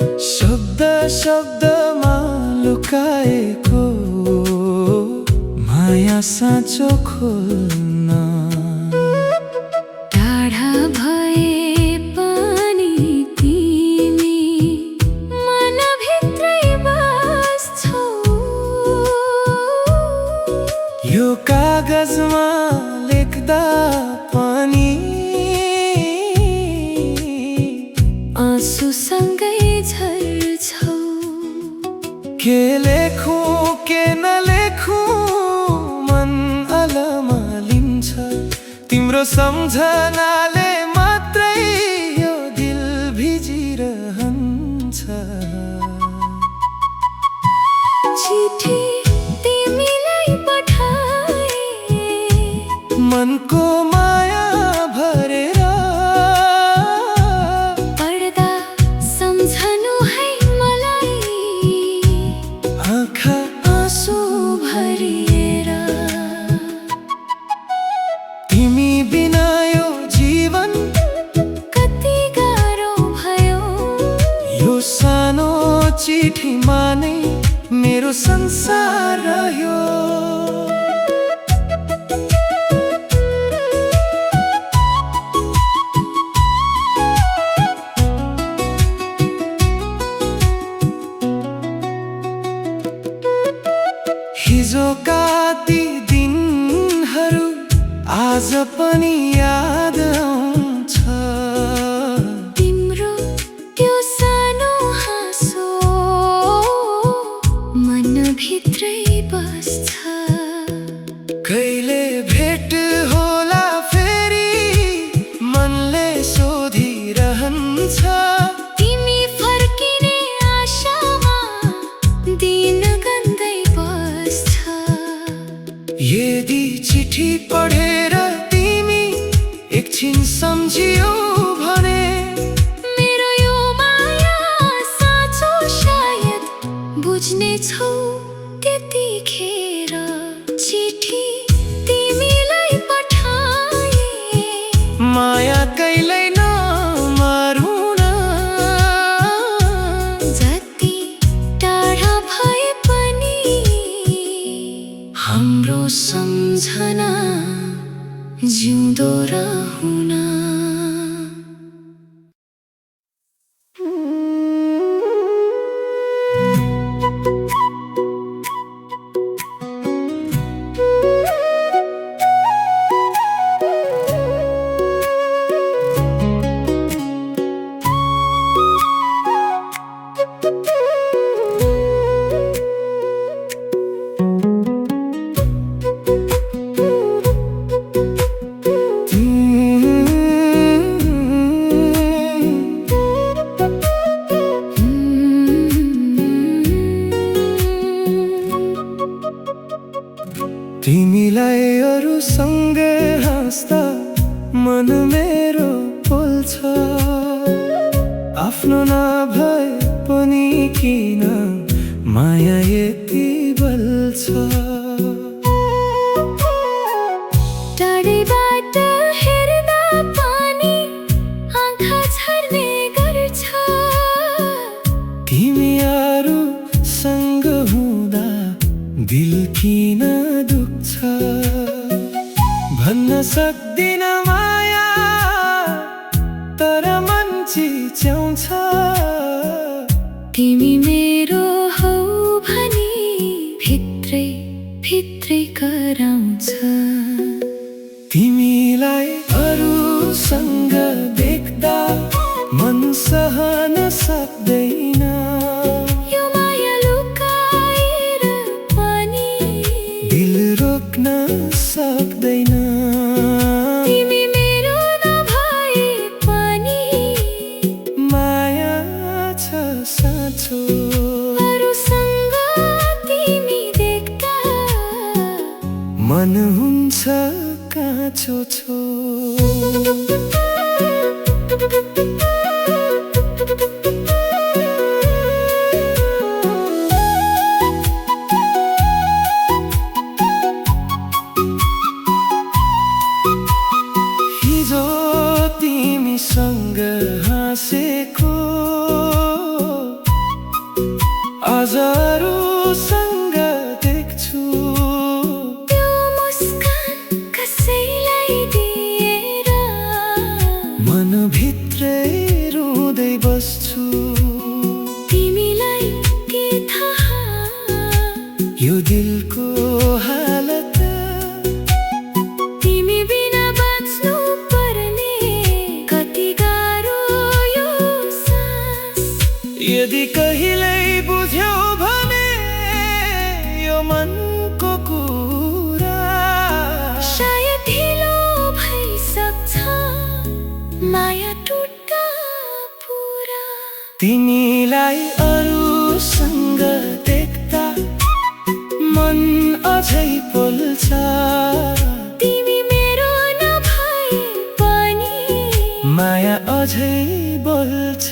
शब्द शब्दमा लुकाएको माया साँचो खोल्न। टाढा भए पनि तिमी मनभित्रै बस्छौ। यो कागजमा लेख्दा पनि आँसुसँगै झर्छौ। के लेखौँ के नलेखौँ मन अलमलिन्छ। तिम्रो सम्झनाले मात्रै यो दिल भिजिरहन्छ। चिठी तिमीलाई पठाए मनको माया भरेर। पढ्दा सम्झनु है मलाई आँखा आँसु भरिएर। तिमी बिना यो जीवन कति गाह्रो भयो। यो सानो चिठीमा नै मेरो संसार रह्यो। हिजोका ती दिनहरू आज पनि याद आउँछ। तिम्रो त्यो सानो हाँसो मनभित्रै बस्छ। कहिले भेट होला फेरि मनले सोधिरहन्छ। तिमी फर्किने आशामा दिन गन्दै बस्छ। यदि चिठी पढेर तिमी एकछिन सम्झियौ भने मेरो यो माया साँचो सायद बुझ्नेछौ त्यतिखेर। चिठी तिमीलाई पठाए माया कहिल्यै नमारुन। जति टाढा भए पनि हाम्रो सम्झना जिउँदो रहुन। तिमीलाई अरूसँग हाँस्दा मन मेरो बोल्छ। आफ्नो नभए पनि किन माया यति बल्छ। टाढैबाट हेर्दा पनि आँखा झर्ने गर्छ। तिमी अरूसँग हुँदा दिल किन दुख्छ। भन्न सक्दिन माया तर मन चिच्याउँछ। तिमी मेरो हौ भनी भित्रै भित्रै कराउँछ। तिमीलाई अरूसँग देख्दा मन सहन सक्दैन। यो माया लुकाएर पनि दिल रोक्न सक्दैन। तिमी मेरो नभए पनि माया छ साँचो। अरूसँग तिमी देख्दा मन हुन्छ काँचो छो। तिमीसँग हाँसेको अरूसँग देख्छु त्यो मुस्कान कसैलाई दिएर मनभित्रै रुँदै बस्छु। तिमीलाई के थाहा यो दिलको हालत, तिमी बिना बाँच्नु पर्ने कति गाह्रो यो सास। यदि कहिल्यै बुझ्यौ भने यो मनको कुरा, सायद ढिलो भइसक्छ माया टुट्दा पुरा। तिमीलाई अरूसँग देख्दा मन अझै पोल्छ। तिमी मेरो नभए पनि माया अझै बोल्छ।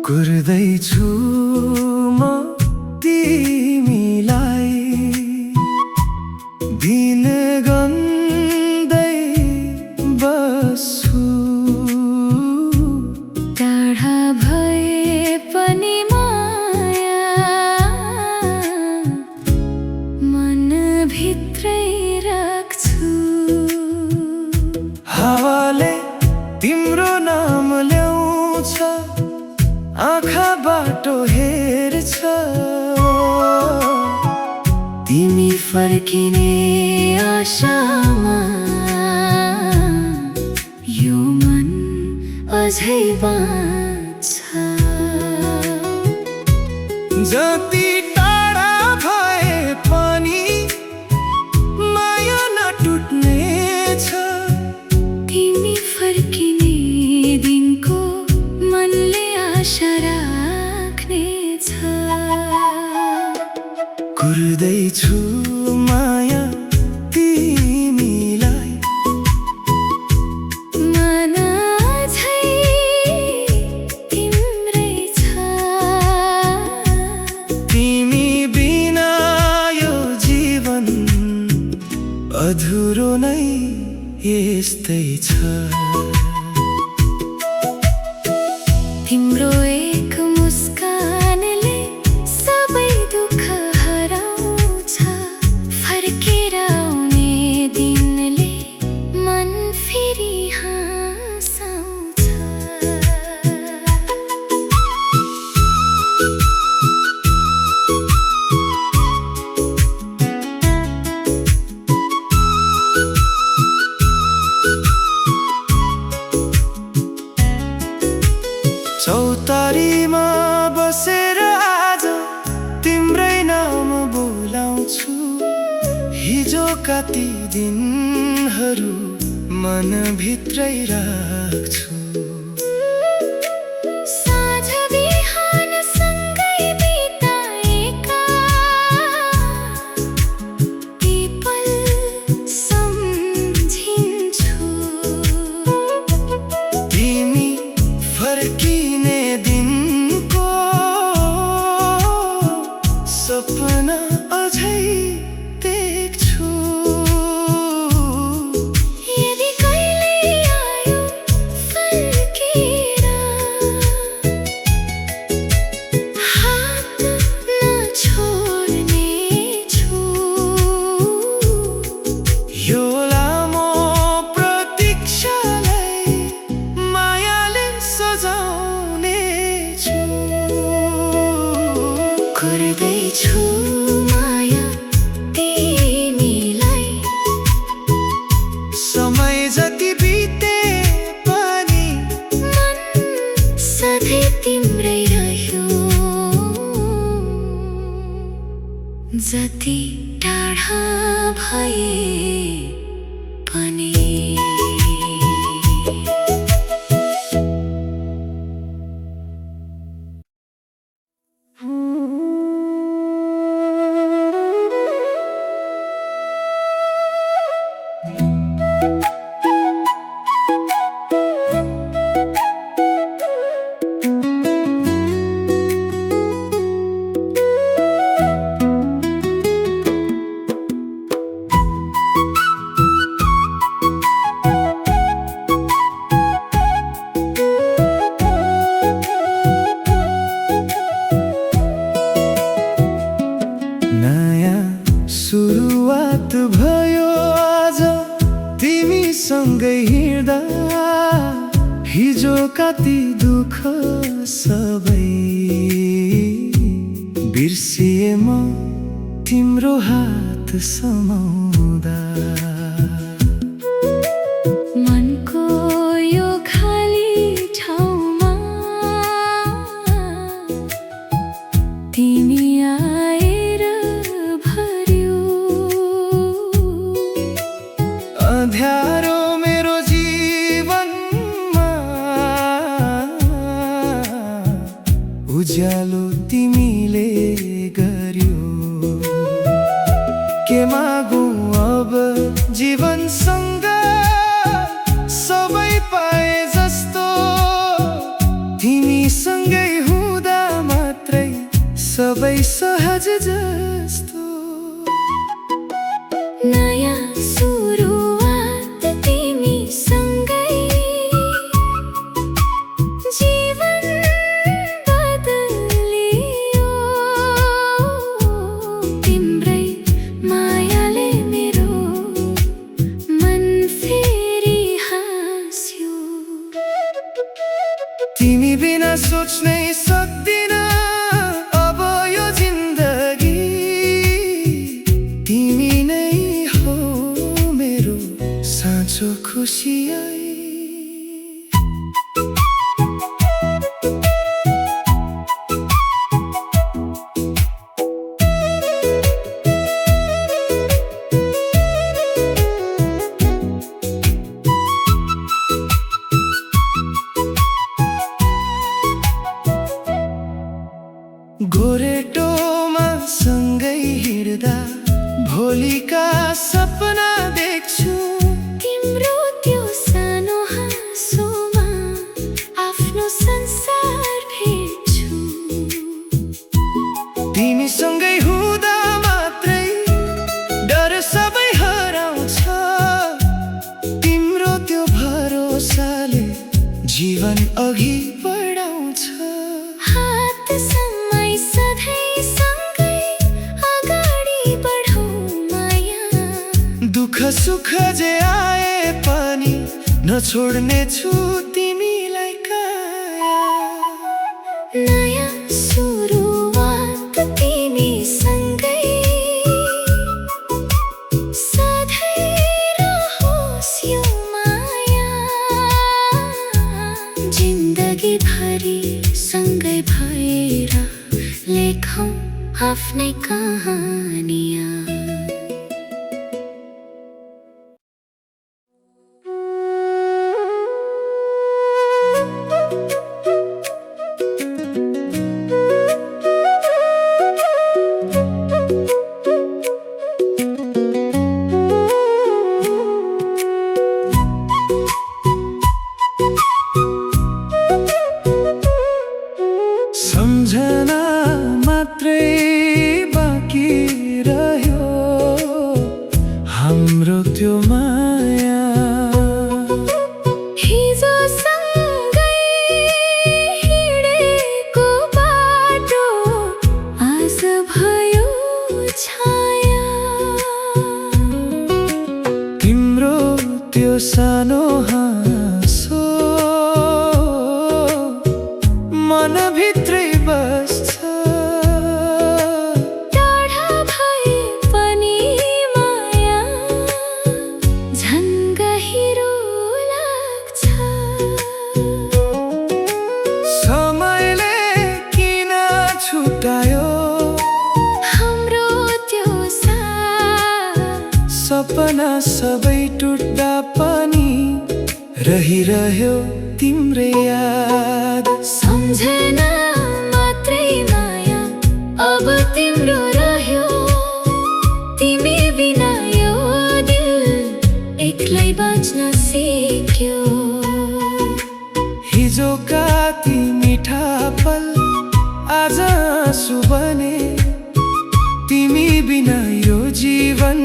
कुर्दैछु म तिमीलाई दिन गन्दै बस्छु। टाढा भए पनि माया मनभित्रै राख्छु। हावाले तिम्रो नाम ल्याउँछ, आँखा बाटो हेर्छ। तिमी फर्किने आशामा यो मन अझै बाँच्छ। जति टाढा भए पनि माया नटुट्ने छ। तिमी फर्किने दिनको मनले आशा राख्नेछ। कुर्दैछु माया तिमीलाई, मन अझै तिम्रै छ। तिमी बिना यो जीवन अधुरो नै यस्तै छ। तिम्रो एक मुस्कानले सबै दुःख हराउँछ। फर्केर आउने दिनले मन फेरि हाँसाउँछ। चौतारीमा बसेर आज तिम्रै नाम बोलाउँछु। हिजोका ती दिनहरू मनभित्रै राख्छु। साँझ बिहान सँगै बिताएका ती पल सम्झिन्छु। तिमी फर्किने दिनको सपना अझै देख्छु। यदि कहिल्यै आयो फर्केर हात नछोड्नेछु। यो लामो प्रतीक्षालाई मायाले सजाउनेछु। कुर्दैछु माया तिमीलाई, समय जति बिते पनि मन सधैँ तिम्रै रह्यो। जति टाढा भए पनि हिजोका ती दुःख सबै बिर्सिए म तिम्रो हात समाउँदा। मनको यो खाली ठाउँमा तिमी आएर भर्यो। अँध्यारो मेरो जीवनमा उज्यालो तिमीले गर्यो। के मागौँ अब जीवनसँग सबै पाए जस्तो, तिमीसँगै हुँदा मात्रै सबै सहज जस्तो। नयाँ सुरुवात तिमीसँगै जीवन बदलियो। तिम्रै मायाले मेरो मन फेरि हाँस्यो। तिमी बिना सोच्नै सक्दिन अब यो जिन्दगी, तिमी नै हो मेरो साँचो खुसी। गोरेटोमा सँगै हिँड्दा भोलिका सपना देख्छु। तिम्रो त्यो सानो हाँसोमा आफ्नो संसार भेट्छु। तिमीसँगै हुँदा मात्रै डर सबै हराउँछ। तिम्रो त्यो भरोसाले जीवन अघि बढाउँछ। हात समाई सधैँ सँगै अगाडि बढौँ माया। दुःख सुख जे आए पनि नछोड्ने छु तिमीलाई काया। नयाँ सुरुवात तिमीसँगै सधैँ रहोस् यो माया। जिन्दगी भरि सँगै भएर लेखौँ आफ्नै कहानियाँ। सम्झना मात्रै बाँकी रह्यो हाम्रो त्यो माया। हिजो सँगै हिँडेको बाटो आज भयो छाया। तिम्रो त्यो सानो हाँसो मनभित्रै बस्छ। टाढा भए पनि माया झन् गहिरो लाग्छ। समयले किन छुटायो हाम्रो त्यो सपना सबै टुट्दा पनि रहिरह्यो तिम्रै याद। सम्झना मात्रै माया अब तिम्रो रह्यो। तिमी बिना यो दिल एक्लै बाँच्न सिक्यो। हिजोका ती मिठा पल आज आँसु बने। तिमी बिना यो जीवन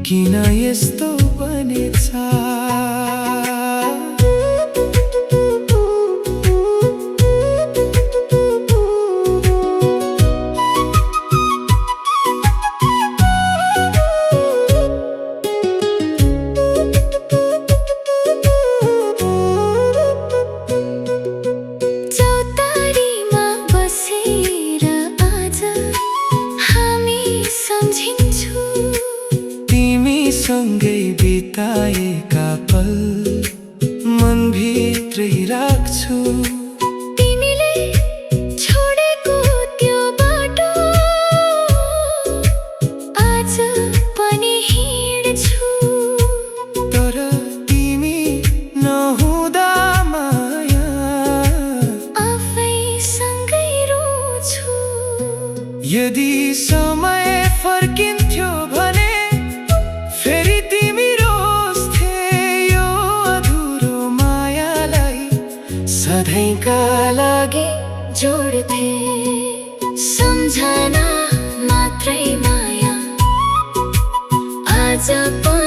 किन यस्तो बनेछ। छु। तिमीले छोडेको त्यो बाटो आज पनि हिँड्छु। तर तिमी नहुँदा माया आफैसँगै रोछु। यदि समय फर्किन्थ्यो भने फेरि तिमी रोज्थे यो अधुरो मायालाई सधैँका लागि जोड्थे। सम्झना मात्रै माया आज पनि